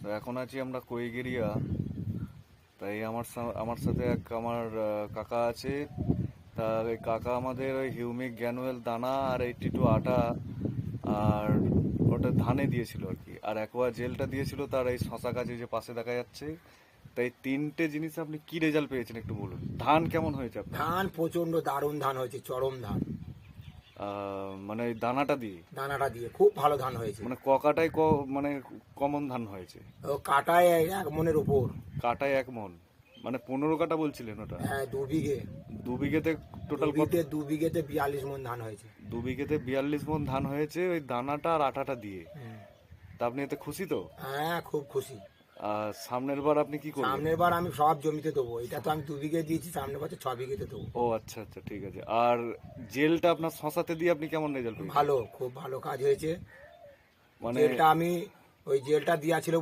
তো এখন আছি আমরা কৈগেরিয়া। তাই আমার সাথে আমার কাকা আছে। তা ওই কাকা আমাদের ওই হিউমিক গ্যানুয়েল দানা আর 82 আটা আর ওটা ধানে দিয়েছিল আর কি, আর অ্যাকোয়া জেলটা দিয়েছিল তার এই শশা গাছে যে পাশে দেখা যাচ্ছে। তাই তিনটে জিনিস আপনি কি রেজাল্ট পেয়েছেন একটু বলুন। ধান কেমন হয়েছে আপনার? ধান প্রচন্ড দারুণ ধান হয়েছে, চরম ধান। মানে ওই দানাটা দিয়ে দানাটা দিয়ে খুব ভালো ধান হয়েছে। মানে মানে কমন ধান হয়েছে? ও কাটায় 1 মনের উপর। কাটায় 1 মণ, মানে 15 কাটা বলছিলেন ওটা? হ্যাঁ, 2 বিঘে। দু বিঘেতে টোটাল কত? 2 বিঘেতে 42 মন ধান হয়েছে। 2 বিঘেতে 42 মণ ধান হয়েছে ওই দানাটা আর আটাটা দিয়ে। হুম। তা আপনি এতে খুশি তো? হ্যাঁ, খুব খুশি। আর সামনের বার আপনি কি করবেন? সামনের বার আমি সব জমিতে দেবো। এটা তো আমি 2 বিঘে দিয়েছি, সামনের বছর 6 বিঘেতে দেবো। ও আচ্ছা আচ্ছা, ঠিক আছে। আর জেলটা আপনার শশাতে দিয়ে আপনি কেমন রেজাল্ট পেয়েছেন? ভালো, খুব ভালো কাজ হয়েছে। মানে জেলটা আমি ওই জেলটা দেওয়া ছিল